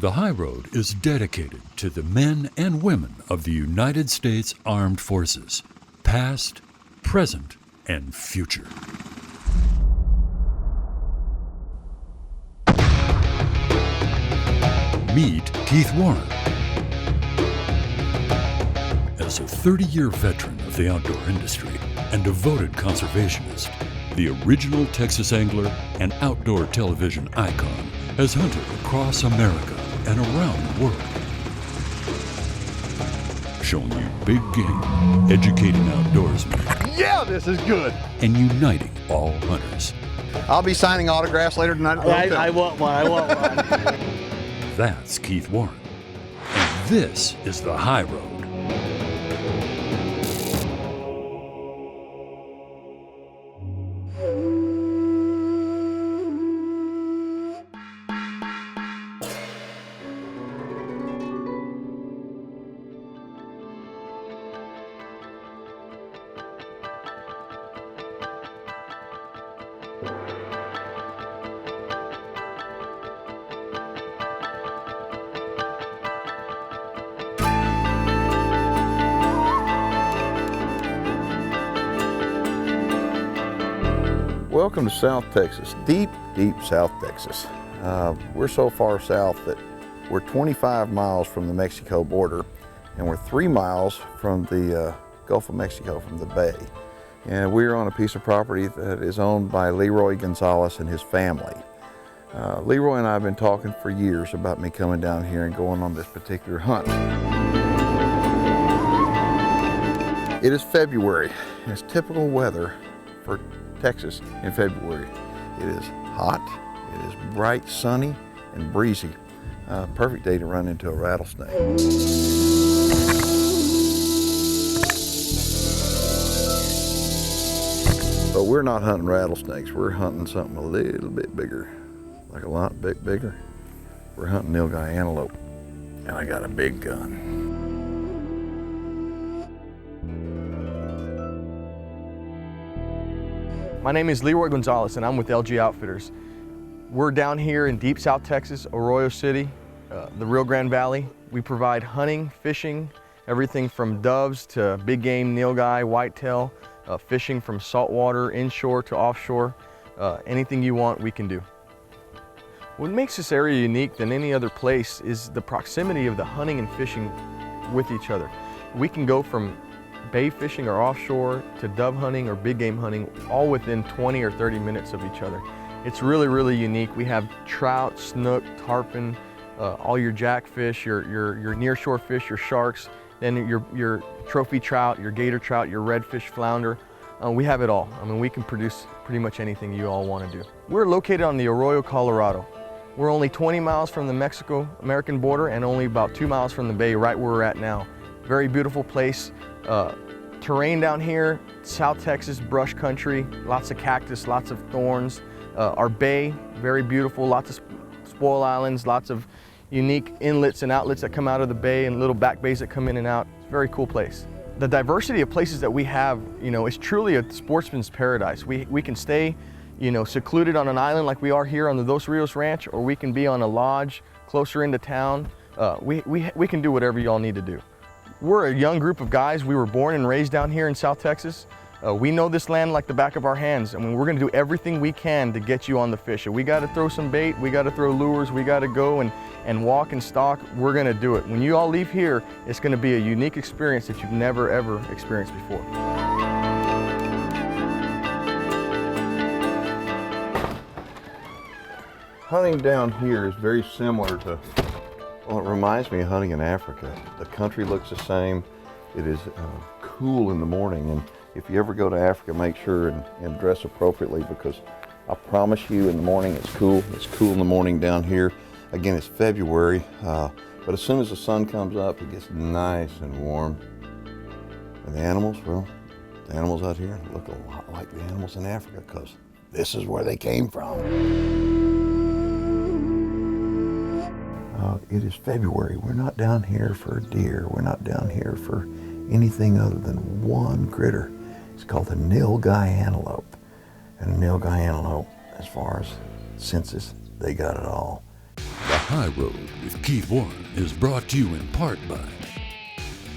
The High Road is dedicated to the men and women of the United States Armed Forces, past, present, and future. Meet Keith Warren. As a 30-year veteran of the outdoor industry and devoted conservationist, the original Texas angler and outdoor television icon has hunted across America and around the world, showing you big game, educating outdoorsmen. Yeah, this is good. And uniting all hunters. I'll be signing autographs later tonight. I want one. That's Keith Warren. And this is the High Road. Welcome to South Texas, deep, deep South Texas. We're so far south that we're 25 miles from the Mexico border, and we're 3 miles from the Gulf of Mexico, from the bay. And we're on a piece of property that is owned by Leroy Gonzalez and his family. Leroy and I have been talking for years about me coming down here and going on this particular hunt. It is February, and it's typical weather for Texas in February. It is hot, it is bright, sunny, and breezy. Perfect day to run into a rattlesnake. But we're not hunting rattlesnakes, we're hunting something a little bit bigger, like a lot bit bigger. We're hunting Nilgai antelope, and I got a big gun. My name is Leroy Gonzalez, and I'm with LG Outfitters. We're down here in deep South Texas, Arroyo City, the Rio Grande Valley. We provide hunting, fishing, everything from doves to big game, nilgai, whitetail, fishing from saltwater, inshore to offshore. Anything you want, we can do. What makes this area unique than any other place is the proximity of the hunting and fishing with each other. We can go from bay fishing or offshore to dove hunting or big game hunting, all within 20 or 30 minutes of each other. It's really, really unique. We have trout, snook, tarpon, all your jackfish, your nearshore fish, your sharks, then your trophy trout, your gator trout, your redfish, flounder. We have it all. I mean, we can produce pretty much anything you all want to do. We're located on the Arroyo, Colorado. We're only 20 miles from the Mexico-American border and only about 2 miles from the bay, right where we're at now. Very beautiful place. Terrain down here, South Texas, brush country, lots of cactus, lots of thorns. Our bay, very beautiful, lots of spoil islands, lots of unique inlets and outlets that come out of the bay and little back bays that come in and out. It's a very cool place. The diversity of places that we have, is truly a sportsman's paradise. We can stay, secluded on an island like we are here on the Dos Rios Ranch, or we can be on a lodge closer into town. We can do whatever y'all need to do. We're a young group of guys. We were born and raised down here in South Texas. We know this land like the back of our hands. I mean, we're gonna do everything we can to get you on the fish. If we gotta throw some bait, we gotta throw lures, we gotta go and walk and stalk, we're gonna do it. When you all leave here, it's gonna be a unique experience that you've never, ever experienced before. Hunting down here is very similar to, well, it reminds me of hunting in Africa. The country looks the same. It is cool in the morning, and if you ever go to Africa, make sure and dress appropriately, because I promise you in the morning it's cool. It's cool in the morning down here. Again, it's February, but as soon as the sun comes up, it gets nice and warm. And the animals, well, the animals out here look a lot like the animals in Africa, because this is where they came from. It is February. We're not down here for deer. We're not down here for anything other than one critter. It's called the Nilgai antelope. And the Nilgai antelope, as far as census, they got it all. The High Road with Keith Warren is brought to you in part by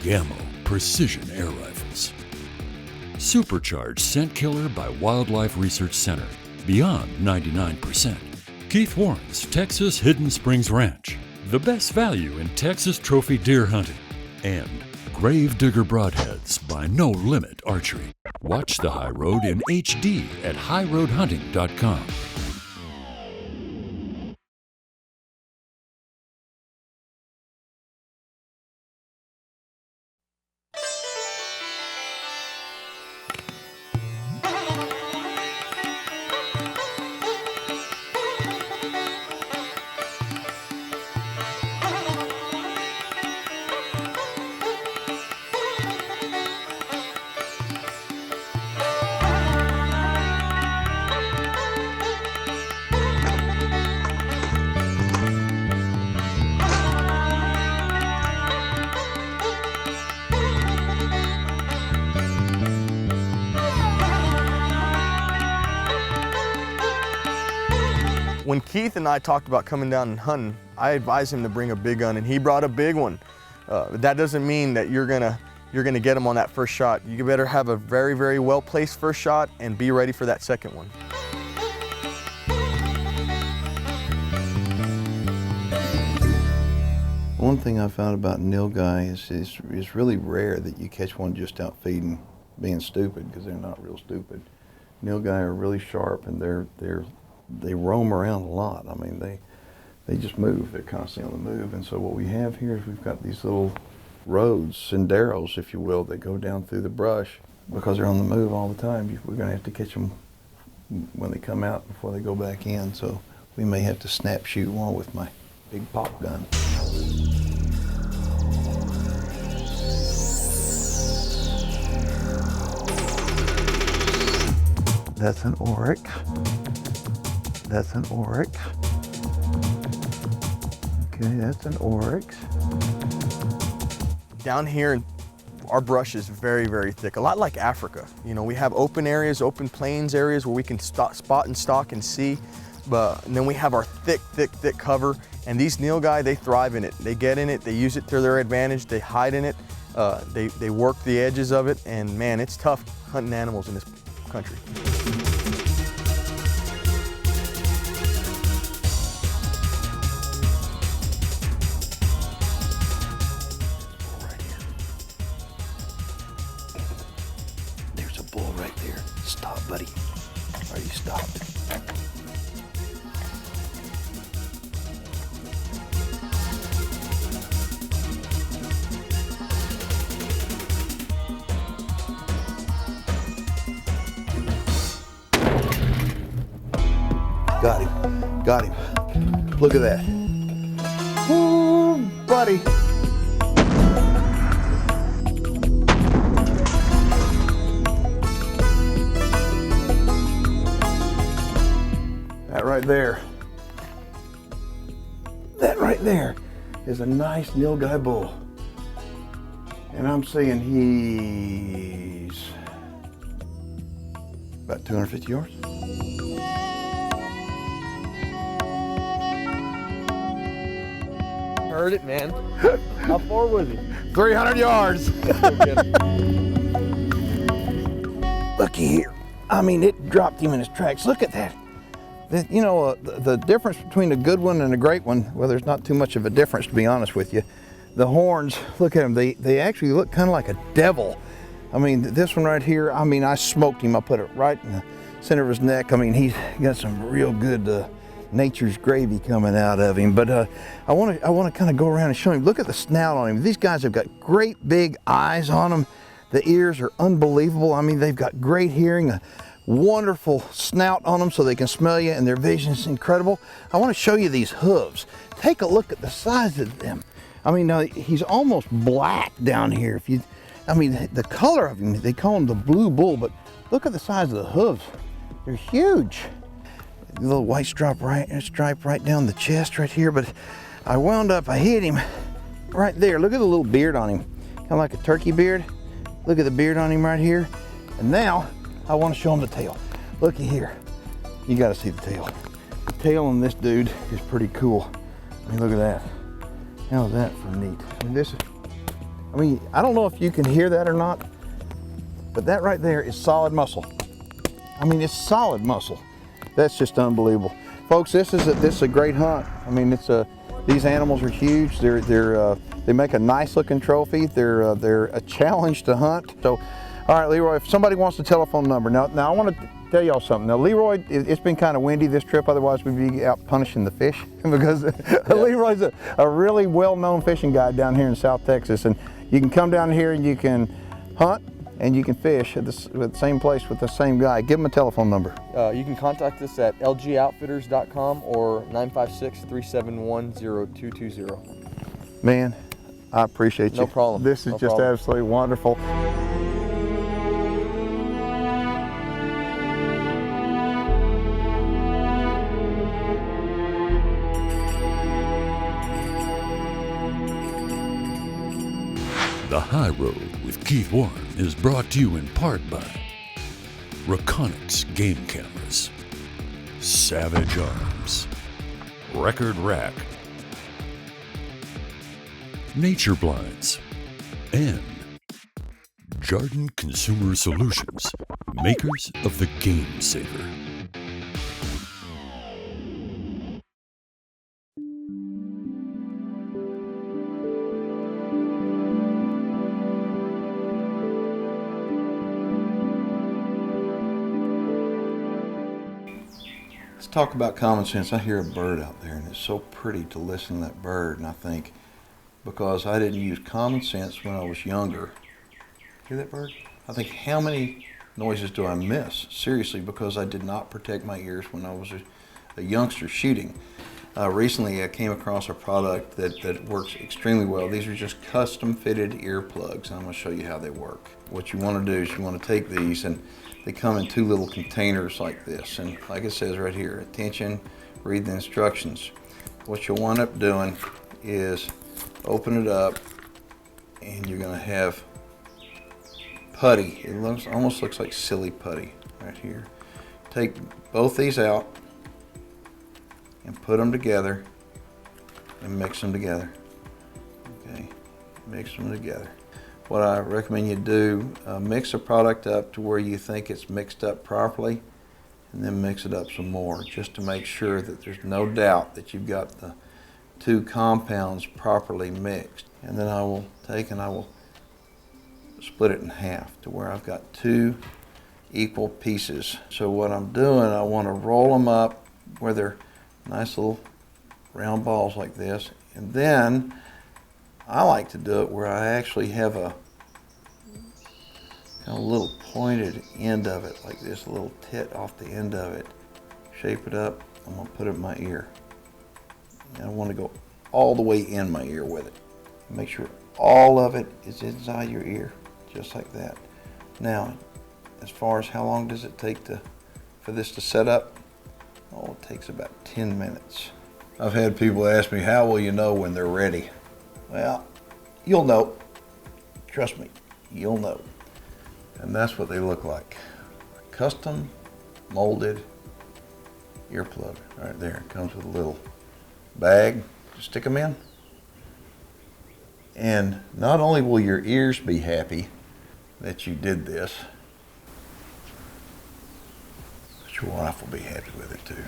Gammo Precision Air Rifles, Supercharged Scent Killer by Wildlife Research Center, beyond 99%, Keith Warren's Texas Hidden Springs Ranch, the best value in Texas trophy deer hunting, and Grave Digger Broadheads by No Limit Archery. Watch the High Road in HD at highroadhunting.com. When Keith and I talked about coming down and hunting, I advised him to bring a big gun, and he brought a big one. That doesn't mean that you're gonna get him on that first shot. You better have a very, very well-placed first shot and be ready for that second one. One thing I found about Nilgai is it's really rare that you catch one just out feeding, being stupid, because they're not real stupid. Nilgai are really sharp, and they roam around a lot. I mean, they just move. They're constantly on the move. And so what we have here is we've got these little roads, senderos, if you will, that go down through the brush. Because they're on the move all the time, we're going to have to catch them when they come out before they go back in. So we may have to snap shoot one with my big pop gun. That's an oryx. That's an oryx. Okay, that's an oryx. Down here, our brush is very, very thick, a lot like Africa. You know, we have open areas, open plains areas where we can spot and stalk and see, and then we have our thick cover, and these Nilgai, they thrive in it. They get in it, they use it to their advantage, they hide in it, they work the edges of it, and man, it's tough hunting animals in this country. Bull right there. Stop, buddy. Are you stopped? Got him. Got him. Look at that. Ooh, buddy. That right there is a nice Nilgai bull. And I'm saying he's about 250 yards. Heard it, man. How far was he? 300 yards. Looky here. I mean, it dropped him in his tracks. Look at that. You know, the difference between a good one and a great one, well, there's not too much of a difference, to be honest with you. The horns, look at them, they actually look kind of like a devil. I mean, this one right here, I mean, I smoked him. I put it right in the center of his neck. I mean, he's got some real good nature's gravy coming out of him. But I want to kind of go around and show him. Look at the snout on him. These guys have got great big eyes on them. The ears are unbelievable. I mean, they've got great hearing, a wonderful snout on them so they can smell you, and their vision is incredible. I want to show you these hooves. Take a look at the size of them. I mean, he's almost black down here. I mean, the color of him, they call him the blue bull, but look at the size of the hooves. They're huge. A little white stripe right down the chest right here, but I hit him right there. Look at the little beard on him, kind of like a turkey beard. Look at the beard on him right here. And now I want to show him the tail. Looky here. You got to see the tail. The tail on this dude is pretty cool. I mean, look at that. How's that for neat? I mean, I don't know if you can hear that or not, but that right there is solid muscle. I mean, it's solid muscle. That's just unbelievable. Folks, this is a great hunt. I mean, these animals are huge. They make a nice looking trophy. They're a challenge to hunt. So, all right, Leroy, if somebody wants the telephone number. Now I want to tell y'all something. Now, Leroy, it's been kind of windy this trip, otherwise we'd be out punishing the fish because Leroy's a really well-known fishing guide down here in South Texas, and you can come down here and you can hunt and you can fish at the same place with the same guy. Give him a telephone number. You can contact us at lgoutfitters.com or 956-371-0220. Man, I appreciate you. No problem. This is just absolutely wonderful. The High Road with Keith Warren is brought to you in part by Reconyx Game Cameras, Savage Arms, Record Rack, Nature Blinds, and Jardin Consumer Solutions, makers of the Game Saver. Let's talk about common sense. I hear a bird out there, and it's so pretty to listen to that bird, and I think, because I didn't use common sense when I was younger. Hear that bird? I think, how many noises do I miss? Seriously, because I did not protect my ears when I was a youngster shooting. Recently, I came across a product that works extremely well. These are just custom fitted earplugs, and I'm going to show you how they work. What you want to do is you want to take these, and they come in two little containers like this, and like it says right here, attention, read the instructions. What you'll wind up doing is open it up, and you're going to have putty. It almost looks like silly putty right here. Take both these out and put them together and mix them together. Okay, mix them together. What I recommend you do, mix the product up to where you think it's mixed up properly, and then mix it up some more, just to make sure that there's no doubt that you've got the two compounds properly mixed. And then I will take and I will split it in half to where I've got two equal pieces. So what I'm doing, I want to roll them up where they're nice little round balls like this, and then I like to do it where I actually have a kind of little pointed end of it like this, a little tit off the end of it. Shape it up. I'm going to put it in my ear. And I want to go all the way in my ear with it. Make sure all of it is inside your ear, just like that. Now, as far as how long does it take for this to set up? Oh, it takes about 10 minutes. I've had people ask me, how will you know when they're ready? Well, you'll know. Trust me, you'll know. And that's what they look like. A custom molded earplug right there. It comes with a little bag to stick them in. And not only will your ears be happy that you did this, but your wife will be happy with it too.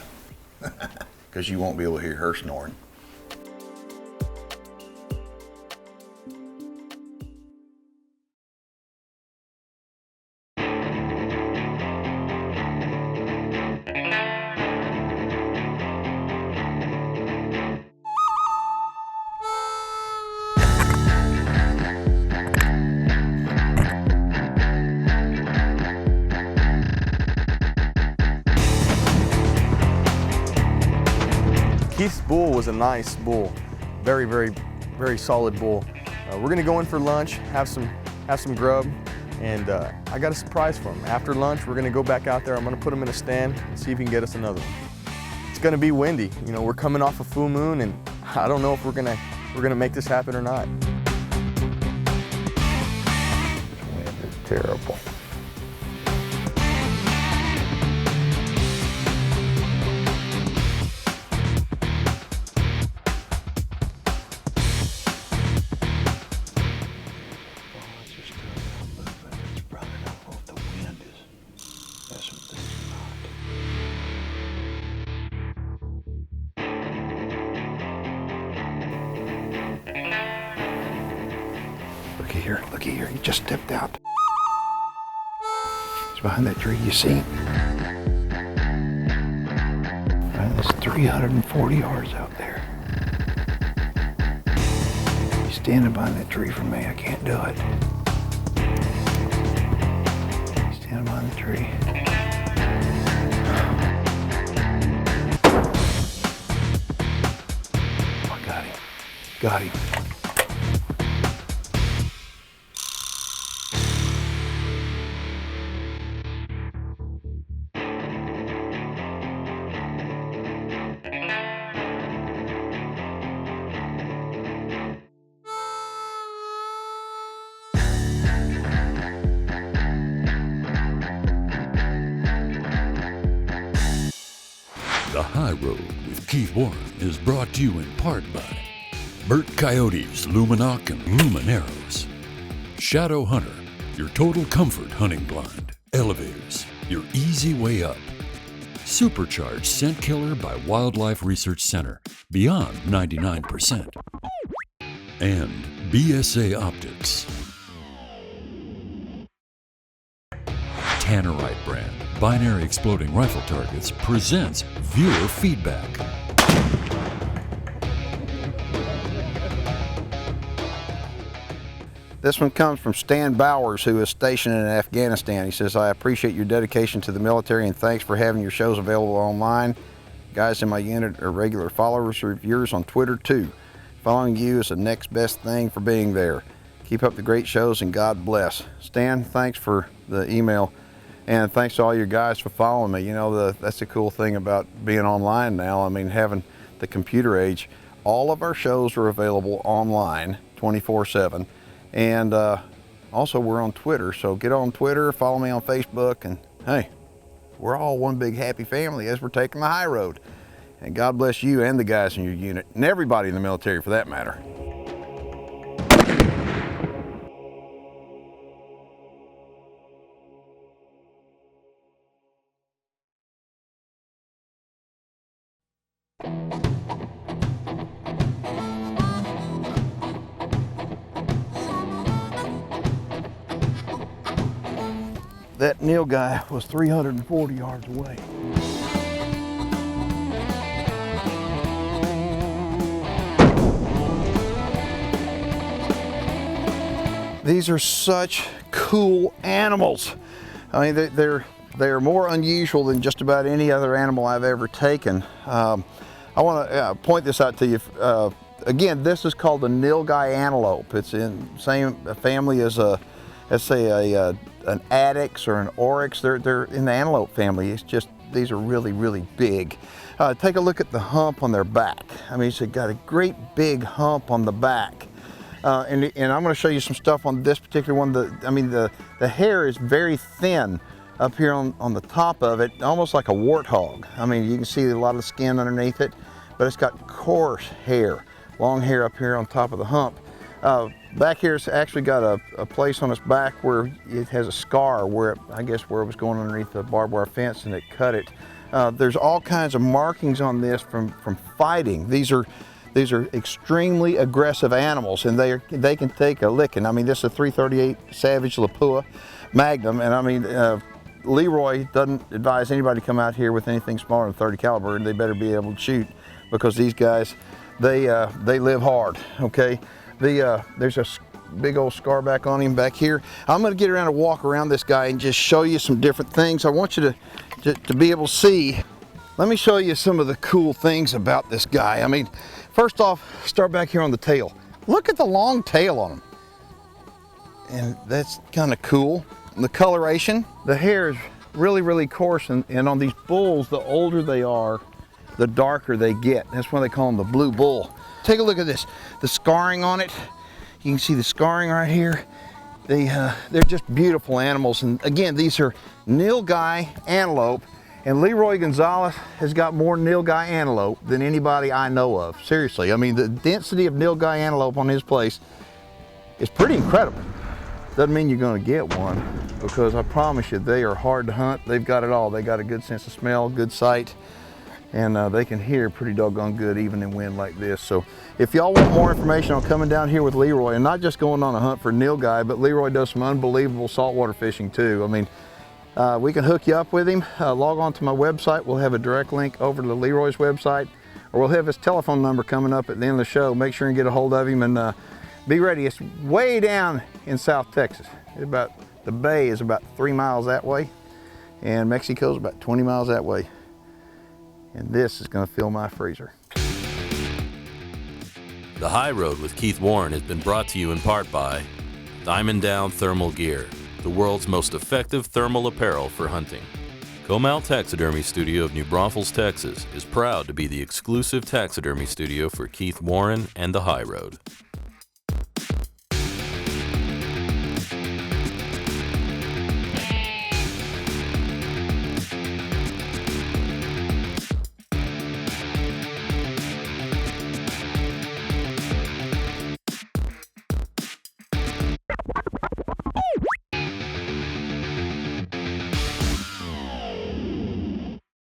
Because you won't be able to hear her snoring. Keith's bull was a nice bull, very, very, very solid bull. We're gonna go in for lunch, have some grub, and I got a surprise for him. After lunch, we're gonna go back out there. I'm gonna put him in a stand and see if he can get us another one. It's gonna be windy. You know, we're coming off a full moon, and I don't know if we're gonna make this happen or not. Wind is terrible. here, look at here, he just stepped out. He's behind that tree, you see him? Right, that's 340 yards out there. He's standing behind that tree for me, I can't do it. He's standing behind the tree. Oh, I got him, got him. The High Road with Keith Warren is brought to you in part by Burt Coyotes, Luminoc and Lumineros, Shadow Hunter, your total comfort hunting blind, Elevators, your easy way up, Supercharged Scent Killer by Wildlife Research Center, beyond 99%, and BSA Optics. Tannerite brand binary exploding rifle targets presents viewer feedback. This one comes from Stan Bowers, who is stationed in Afghanistan. He says, I appreciate your dedication to the military and thanks for having your shows available online. Guys in my unit are regular followers of yours on Twitter too. Following you is the next best thing for being there. Keep up the great shows and God bless. Stan, thanks for the email. And thanks to all you guys for following me. You know, that's the cool thing about being online now. I mean, having the computer age. All of our shows are available online 24/7. And also we're on Twitter. So get on Twitter, follow me on Facebook, and hey, we're all one big happy family as we're taking the high road. And God bless you and the guys in your unit, and everybody in the military for that matter. That Nilgai was 340 yards away. These are such cool animals. I mean, they're more unusual than just about any other animal I've ever taken. I want to point this out to you. Again, this is called the Nilgai antelope. It's in the same family as a, let's say an adix or an oryx. They're in the antelope family. It's just, these are really, really big. Take a look at the hump on their back. I mean, it's got a great big hump on the back. And I'm going to show you some stuff on this particular one. The hair is very thin up here on the top of it, almost like a warthog. I mean, you can see a lot of the skin underneath it, but it's got coarse hair, long hair up here on top of the hump. Back here it's actually got a place on its back where it has a scar where I guess where it was going underneath the barbed wire fence and it cut it. There's all kinds of markings on this from fighting. These are extremely aggressive animals, and they can take a licking. I mean, this is a 338 Savage Lapua Magnum, and I mean, Leroy doesn't advise anybody to come out here with anything smaller than 30 caliber, and they better be able to shoot, because these guys, they live hard. Okay, there's a big old scar back on him back here. I'm going to get around and walk around this guy and just show you some different things. I want you to be able to see. Let me show you some of the cool things about this guy. I mean, first off, start back here on the tail. Look at the long tail on him. And that's kind of cool. And the coloration, the hair is really, really coarse, and on these bulls, the older they are, the darker they get. That's why they call them the blue bull. Take a look at this, the scarring on it. You can see the scarring right here. They're just beautiful animals. And again, these are Nilgai antelope. And Leroy Gonzalez has got more Nilgai antelope than anybody I know of. Seriously, I mean, the density of Nilgai antelope on his place is pretty incredible. Doesn't mean you're going to get one, because I promise you, they are hard to hunt. They've got it all. They got a good sense of smell, good sight, and they can hear pretty doggone good even in wind like this. So if y'all want more information on coming down here with Leroy, and not just going on a hunt for Nilgai, but Leroy does some unbelievable saltwater fishing too. I mean, we can hook you up with him. Log on to my website. We'll have a direct link over to Leroy's website, or we'll have his telephone number coming up at the end of the show. Make sure and get a hold of him, and be ready. It's way down in South Texas. The bay is about 3 miles that way, and Mexico's about 20 miles that way. And this is going to fill my freezer. The High Road with Keith Warren has been brought to you in part by Diamond Down Thermal Gear, the world's most effective thermal apparel for hunting. Comau Taxidermy Studio of New Braunfels, Texas is proud to be the exclusive taxidermy studio for Keith Warren and the High Road.